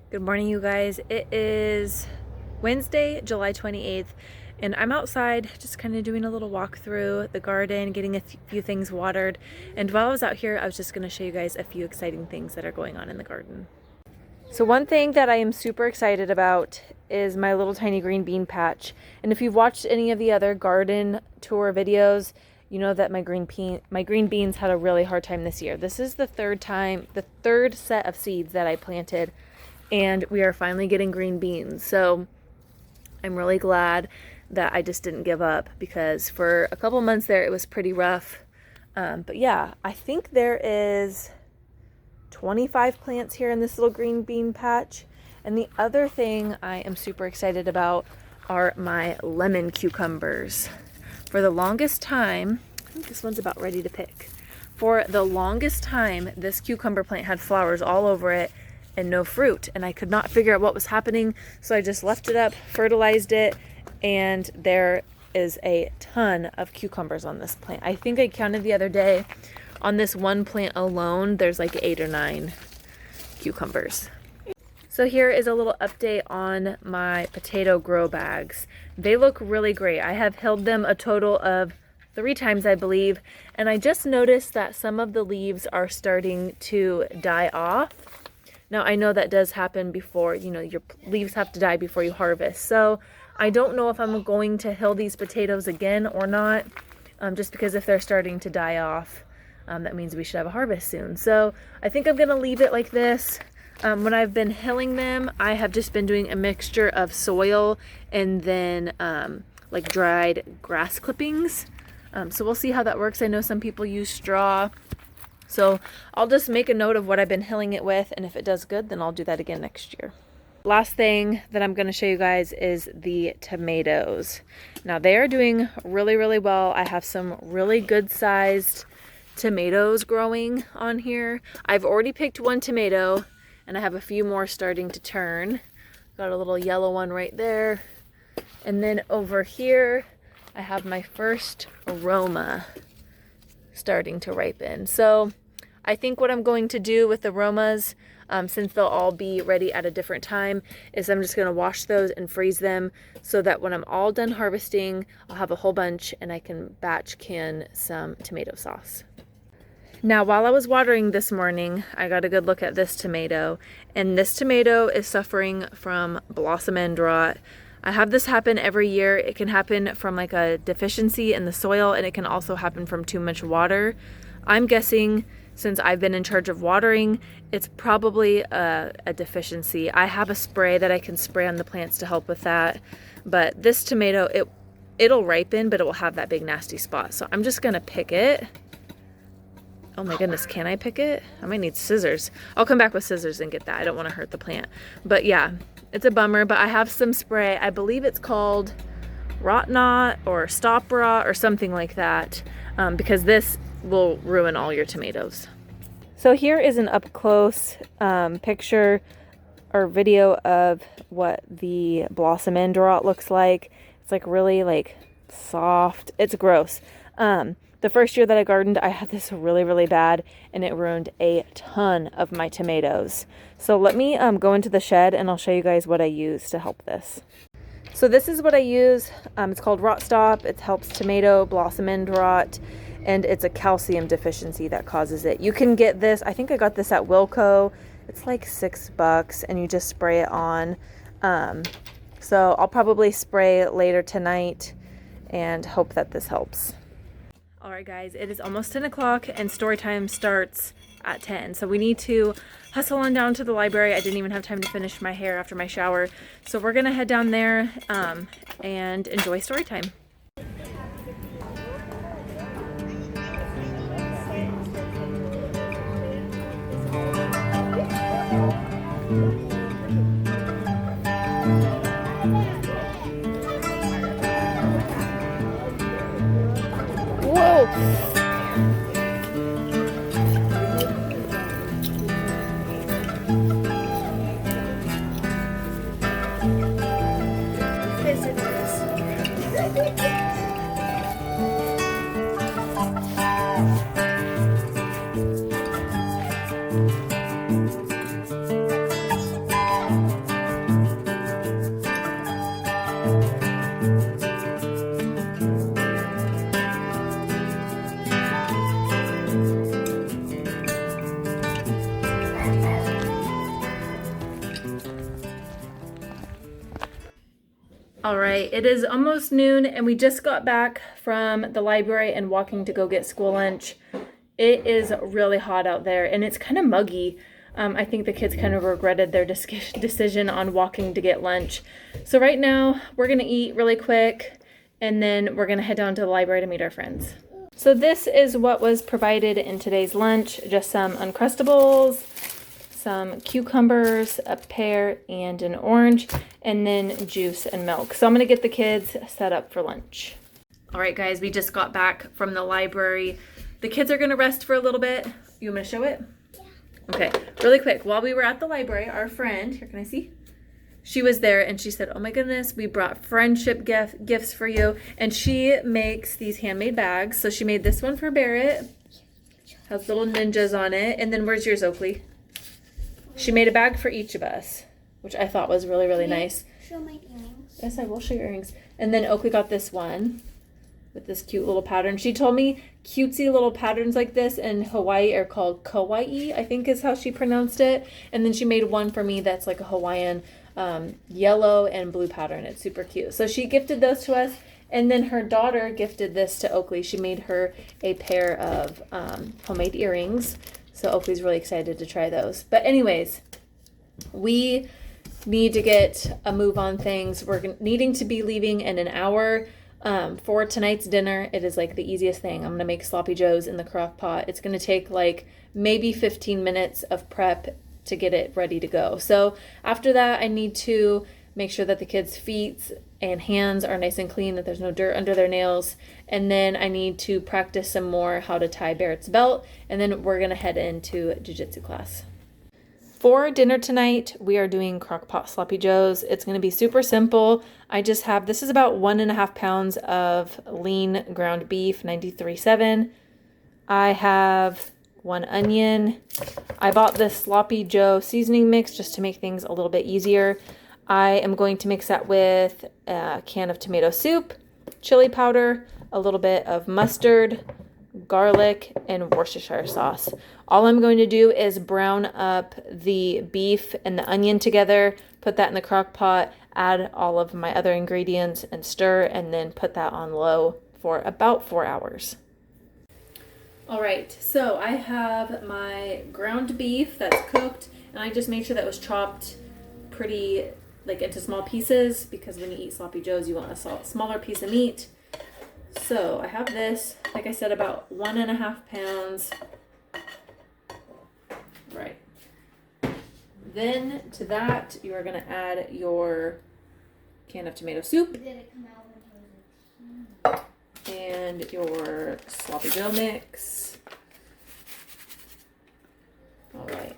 Good morning, you guys. It is Wednesday, July 28th, and I'm outside just kind of doing a little walk through the garden, getting a few things watered. And while I was out here, I was just going to show you guys a few exciting things that are going on in the garden. So one thing that I am super excited about is my little tiny green bean patch. And if you've watched any of the other garden tour videos, you know that my green beans had a really hard time this year. This is the third set of seeds that I planted, and we are finally getting green beans. So I'm really glad that I just didn't give up, because for a couple months there it was pretty rough. But yeah, I think there is 25 plants here in this little green bean patch. And the other thing I am super excited about are my lemon cucumbers. For the longest time, I think this one's about ready to pick. For the longest time, this cucumber plant had flowers all over it and no fruit, and I could not figure out what was happening. So I just left it up, fertilized it, and there is a ton of cucumbers on this plant. I think I counted the other day, on this one plant alone, there's like 8 or 9 cucumbers. So here is a little update on my potato grow bags. They look really great. I have held them a total of 3 times, I believe, and I just noticed that some of the leaves are starting to die off. Now I know that does happen before, your leaves have to die before you harvest. So I don't know if I'm going to hill these potatoes again or not, just because if they're starting to die off, that means we should have a harvest soon. So I think I'm gonna leave it like this. When I've been hilling them, I have just been doing a mixture of soil and then like dried grass clippings. So we'll see how that works. I know some people use straw. So I'll just make a note of what I've been hilling it with, and if it does good, then I'll do that again next year. Last thing that I'm going to show you guys is the tomatoes. Now they are doing really, really well. I have some really good sized tomatoes growing on here. I've already picked one tomato, and I have a few more starting to turn. Got a little yellow one right there. And then over here, I have my first aroma starting to ripen. So I think what I'm going to do with the aromas, since they'll all be ready at a different time, is I'm just going to wash those and freeze them so that when I'm all done harvesting, I'll have a whole bunch and I can batch can some tomato sauce. Now, while I was watering this morning, I got a good look at this tomato, and this tomato is suffering from blossom end rot. I have this happen every year. It can happen from like a deficiency in the soil, and it can also happen from too much water. I'm guessing, since I've been in charge of watering, it's probably a deficiency. I have a spray that I can spray on the plants to help with that, but this tomato, it'll ripen, but it will have that big nasty spot. So I'm just gonna pick it. Oh my goodness, can I pick it? I might need scissors. I'll come back with scissors and get that. I don't want to hurt the plant. But yeah, it's a bummer, but I have some spray. I believe it's called Rot Knot or Stop Rot or something like that, because this will ruin all your tomatoes. So here is an up close picture or video of what the blossom end rot looks like. It's like really like soft. It's gross. The first year that I gardened, I had this really, really bad, and it ruined a ton of my tomatoes. So let me go into the shed and I'll show you guys what I use to help this. So this is what I use. It's called Rot Stop. It helps tomato blossom end rot, and it's a calcium deficiency that causes it. You can get this, I think I got this at Wilco. It's like $6, and you just spray it on. So I'll probably spray later tonight and hope that this helps. All right, guys, it is almost 10 o'clock and story time starts at 10. So we need to hustle on down to the library. I didn't even have time to finish my hair after my shower. So we're gonna head down there and enjoy story time. Whoa! All right, it is almost noon and we just got back from the library and walking to go get school lunch. It is really hot out there and it's kind of muggy. I think the kids kind of regretted their decision on walking to get lunch. So right now we're gonna eat really quick and then we're gonna head down to the library to meet our friends. So this is what was provided in today's lunch, just some Uncrustables, some cucumbers, a pear, and an orange, and then juice and milk. So I'm gonna get the kids set up for lunch. All right, guys, we just got back from the library. The kids are gonna rest for a little bit. You want me to show it? Yeah. Okay, really quick. While we were at the library, our friend, here, can I see? She was there and she said, oh my goodness, we brought friendship gifts for you. And she makes these handmade bags. So she made this one for Barrett. Has little ninjas on it. And then where's yours, Oakley? She made a bag for each of us, which I thought was really, really nice. Show my earrings. Yes, I will show your earrings. And then Oakley got this one with this cute little pattern. She told me cutesy little patterns like this in Hawaii are called kawaii, I think is how she pronounced it. And then she made one for me that's like a Hawaiian yellow and blue pattern. It's super cute. So she gifted those to us. And then her daughter gifted this to Oakley. She made her a pair of homemade earrings. So Oakley's really excited to try those. But anyways, we need to get a move on things. We're needing to be leaving in an hour for tonight's dinner. It is like the easiest thing. I'm going to make sloppy joes in the crock pot. It's going to take like maybe 15 minutes of prep to get it ready to go. So after that, I need to make sure that the kids' feet and hands are nice and clean, that there's no dirt under their nails. And then I need to practice some more how to tie Barrett's belt. And then we're gonna head into jiu-jitsu class. For dinner tonight, we are doing Crockpot sloppy joes. It's gonna be super simple. I just have, this is about 1.5 pounds of lean ground beef, 93.7. I have 1 onion. I bought this sloppy joe seasoning mix just to make things a little bit easier. I am going to mix that with a can of tomato soup, chili powder, a little bit of mustard, garlic, and Worcestershire sauce. All I'm going to do is brown up the beef and the onion together, put that in the crock pot, add all of my other ingredients and stir, and then put that on low for about 4 hours. All right, so I have my ground beef that's cooked, and I just made sure that was chopped pretty like into small pieces, because when you eat sloppy joes, you want a smaller piece of meat. So I have this, like I said, about 1.5 pounds. Right. Then to that, you are going to add your can of tomato soup and your sloppy joe mix. All right.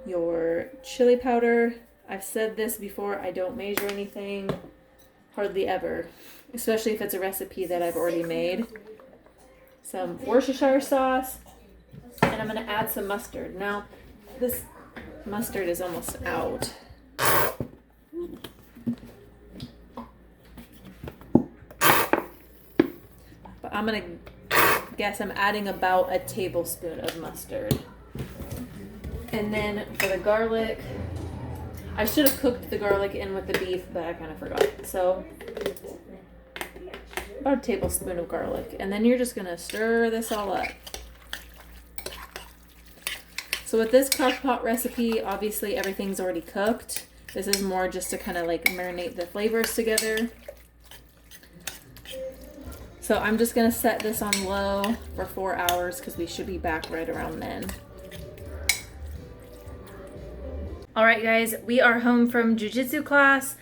Your chili powder. I've said this before, I don't measure anything, hardly ever, especially if it's a recipe that I've already made. Some Worcestershire sauce, and I'm going to add some mustard. Now, this mustard is almost out. But I'm going to guess I'm adding about a tablespoon of mustard. And then for the garlic, I should have cooked the garlic in with the beef, but I kind of forgot. So about a tablespoon of garlic. And then you're just going to stir this all up. So with this crock pot recipe, obviously everything's already cooked. This is more just to kind of like marinate the flavors together. So I'm just going to set this on low for 4 hours because we should be back right around then. All right, guys, we are home from jiu-jitsu class.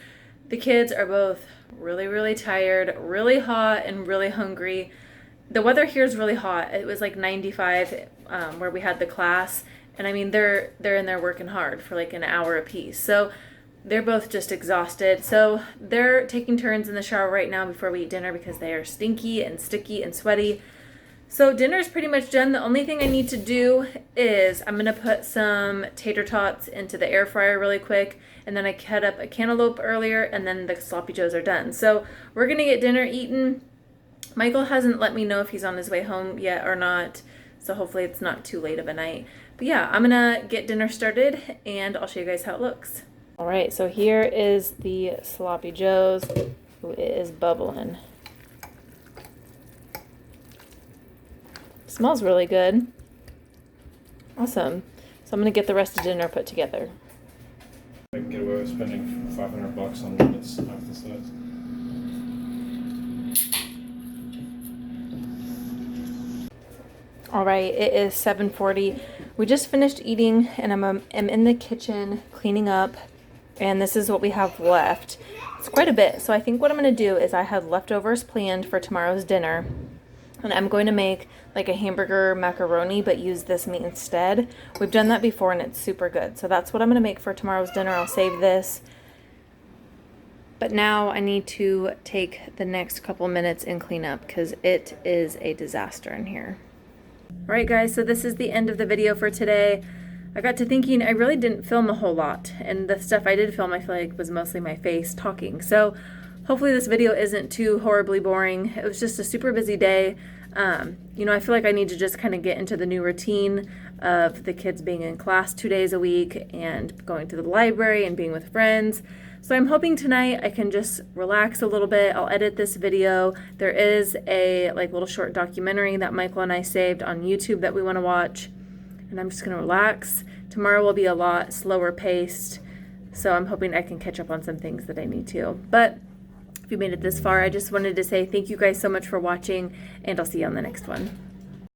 The kids are both really, really tired, really hot, and really hungry. The weather here is really hot. It was like 95 where we had the class. And I mean, they're in there working hard for like an hour apiece. So they're both just exhausted. So they're taking turns in the shower right now before we eat dinner because they are stinky and sticky and sweaty. So dinner's pretty much done. The only thing I need to do is I'm gonna put some tater tots into the air fryer really quick, and then I cut up a cantaloupe earlier, and then the sloppy joes are done. So we're gonna get dinner eaten. Michael hasn't let me know if he's on his way home yet or not, so hopefully it's not too late of a night. But yeah, I'm gonna get dinner started and I'll show you guys how it looks. All right, so here is the Sloppy Joe's. Ooh, it is bubbling. Smells really good. Awesome. So I'm gonna get the rest of dinner put together. I can get away with spending $500 on one that's half the size. All right, it is 7:40. We just finished eating and I'm in the kitchen cleaning up, and this is what we have left. It's quite a bit. So I think what I'm gonna do is I have leftovers planned for tomorrow's dinner, and I'm going to make like a hamburger macaroni but use this meat instead. We've done that before and it's super good. So that's what I'm gonna make for tomorrow's dinner. I'll save this. But now I need to take the next couple minutes and clean up because it is a disaster in here. All right, guys, so this is the end of the video for today. I got to thinking I really didn't film a whole lot, and the stuff I did film I feel like was mostly my face talking. So hopefully this video isn't too horribly boring. It was just a super busy day. You know, I feel like I need to just kind of get into the new routine of the kids being in class 2 days a week and going to the library and being with friends. So I'm hoping tonight I can just relax a little bit. I'll edit this video. There is a little short documentary that Michael and I saved on YouTube that we want to watch. And I'm just going to relax. Tomorrow will be a lot slower paced. So I'm hoping I can catch up on some things that I need to. But if you made it this far, I just wanted to say thank you guys so much for watching, and I'll see you on the next one.